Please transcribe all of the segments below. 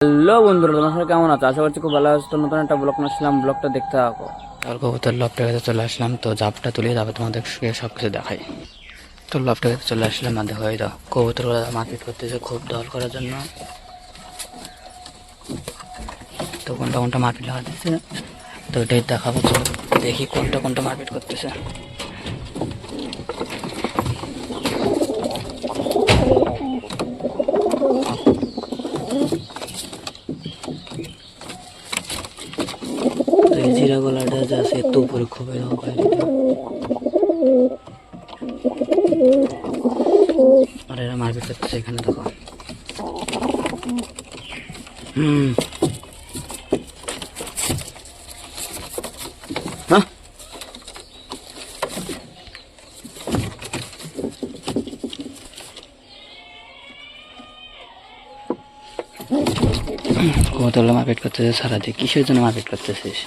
Hello বন্ধুরা, তোমার সবাই কেমন আছো? আশা করছি খুব ভালো আছো। তো নতুন একটা ব্লগ নিয়ে আসলাম, ব্লগটা দেখতে থাকো। আর কবুতর লফটের কাছে চলে আসলাম, তো জাপটা তুলে তারপর তোমাদের সব কিছু দেখাই। তো লফটের কাছে চলে আসলাম, আর দেখো এই দাও কবুতর মারপিট করতেছে খুব দল করার জন্য। তো কোনটা কোনটা মারপিট লাগাতেছে তো এটাই দেখাবো, তো দেখি কোনটা কোনটা মারপিট করতেছে। এই জিরা গলাটা যা আছে একটু উপরে খুবই আর এরা মারপিট করতেছে এখানে দেখো। হ্যাঁ কতগুলো মারপিট করতেছে সারাদিন, কিসের জন্য মারপিট করতেছিস?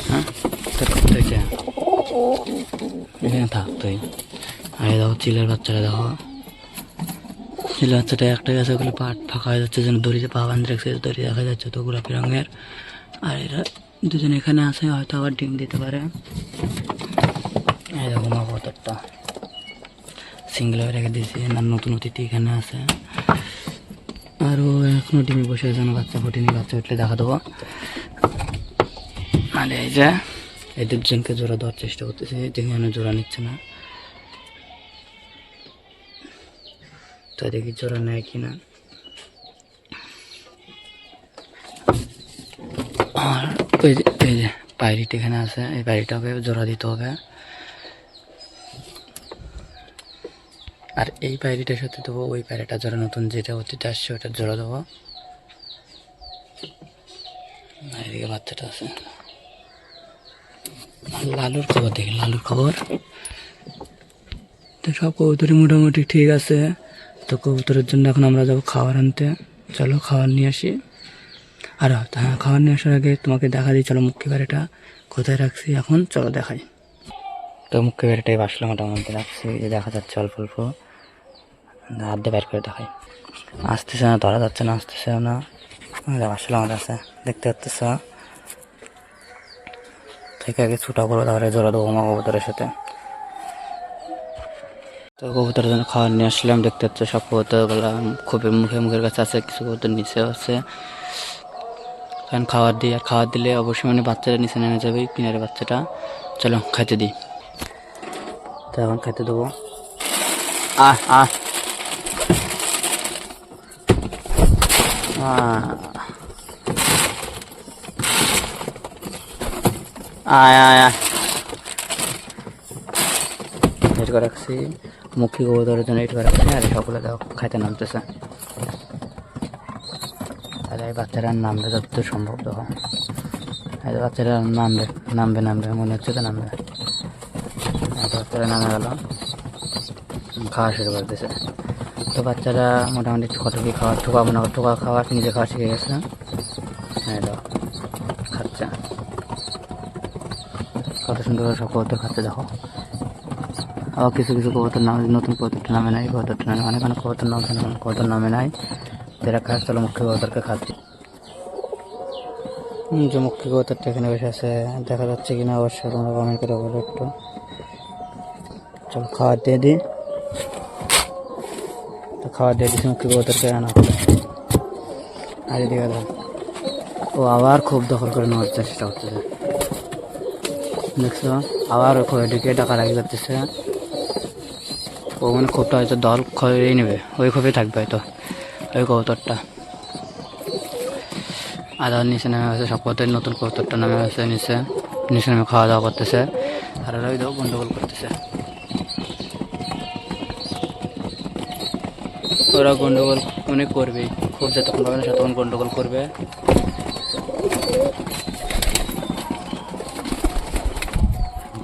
হ্যাঁ তোর করতে হয়েছে এখানে থাক তুই। আর দেখো চিলের বাচ্চারা, দেখো চিলের বাচ্চাটা একটা গেছে, ওগুলো পাট ফাঁকা হয়ে যাচ্ছে, যেন দড়িতে পা বাঁধে রাখছে, দড়ি দেখা যাচ্ছে তো গোলাপি রঙের। আর এরা দুজন এখানে আছে, হয়তো আবার ডিম দিতে পারে। এই দেখো মা কতটা সিঙ্গেল হয়ে রেখে দিয়েছি, আর নতুন অতিথি এখানে আছে। আর ও এখনো ডিমে বসে আছে, বাচ্চা ফুটিনি, বাচ্চা উঠলে দেখা দেবো। আর এই যে এই দুজনকে জোড়া দেওয়ার চেষ্টা করতেছে, যেখানে জোড়া নিচ্ছে না, তো দেখি জোড়া নেয় কিনা। আর এই যে পায়রিটা এখানে আছে, এই পায়রিটাকে জোড়া দিতে হবে। আর এই পায়রিটার সাথে দেবো ওই পায়রিটা জোড়া, নতুন যেটা অতীতে আসছে ওটার জোড়া দেবো। এদিকে বাচ্চাটা আছে। লালুর খবর দেখি, লালুর খবর তো সব কবুতরই মোটামুটি ঠিক আছে। তো কবুতরের জন্য এখন আমরা যাবো খাবার আনতে, চলো খাবার নিয়ে আসি। আর হ্যাঁ, খাবার নিয়ে আসার আগে তোমাকে দেখা দিই, চলো মুখ্য বাড়িটা কোথায় রাখছি এখন, চলো দেখাই। তো মুখ্য বাড়িটাই বাসলে মোটামুটি রাখছি, যে দেখা যাচ্ছে অল্প অল্প, হাত দিয়ে বের করে দেখাই। আসতেছে না, ধরা যাচ্ছে না, আসতেছে না, বাসলে আমার আছে দেখতে পাচ্তেছ। থেকে আগে ছুটা করবো, তারপরে জোড়া দেবো মা কবুতরের সাথে। তো কবুতরের জন্য খাবার নিয়ে আসলাম, দেখতে পাচ্ছ সব কবুতরগুলো খুবই মুখের কাছে আছে, কিছু কবুতর নিচে আছে। কারণ খাবার দিই, আর খাবার দিলে অবশ্যই মানে বাচ্চাটা নিচে নেমে যাবে, পিনারের বাচ্চাটা। চলো খাইতে দিই। তো এখন খাইতে দেবো। আয় আয় আয় আয় আয় এট করে রাখছি, মুখী কবুতরের জন্য এট করে রাখছি। আর সকলে দেখো খাইতে নামতেছে। আর এই বাচ্চারা নামবে যতদূর সম্ভব, দেখো এই বাচ্চারা নামবে নামবে নামবে মনে হচ্ছে তো নামবে। বাচ্চারা নামে গেল, খাওয়া শুরু করতেছে। তো বাচ্চারা মোটামুটি একটু কত কি খাওয়া, ঠোকা মনে করো, ঠোকা খাওয়া নিজে খাওয়া শিখে গেছে। হ্যাঁ দেখো খাচ্ছে, কত সুন্দর সব কবুতর খাচ্ছে দেখো। আবার কিছু কিছু কবুতর নাম, নতুন কবুতরটা নামে নাই, কবুতরটা নামে অনেক অনেক কবুতর নাম, কবুতর নামে নাই, যেটা খায়। চলো মুখ্য কবুতরকে খাচ্ছি। যে মুখ্য কবুতরটা এখানে বসে আছে, দেখা যাচ্ছে কিনা অবশ্যই তোমরা কমেন্ট করে বলো একটু। চলো খাবার দিয়ে দিই। তো খাবার দিয়ে দিচ্ছি মুখ্য কবুতরকে, আনা আর এদিকে ও আবার খুব দখল করে নেওয়ার চেষ্টা করতেছে, দেখছো আবার এদিকে ডাকাডাকি করতেছে। ও মানে খুবটা হয়তো দল খয়েই নেবে, ওই খুবই থাকবে হয়তো ওই কবুতরটা। আদার নিচে নেমে গেছে, সব কবুতর নতুন কবুতরটা নেমে গেছে নিচে, নিচে নেমে খাওয়া দাওয়া করতেছে। আর ওরা ওই গন্ডগোল করতেছে, ওরা গন্ডগোল মানে করবেই, খুব যতক্ষণ পাবে না ততক্ষণ গন্ডগোল করবে।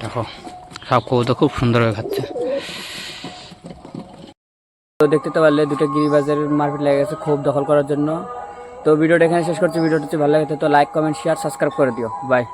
দেখো সব কবুতর খুব সুন্দরভাবে খাচ্ছে। তো দেখতে তো পারলে দুটো গিরিবাজের মারপিট লেগে গেছে খুব দখল করার জন্য। তো ভিডিওটা এখানে শেষ করছি। ভিডিওটা যদি ভালো লাগে তো লাইক কমেন্ট শেয়ার সাবস্ক্রাইব করে দিও। বাই।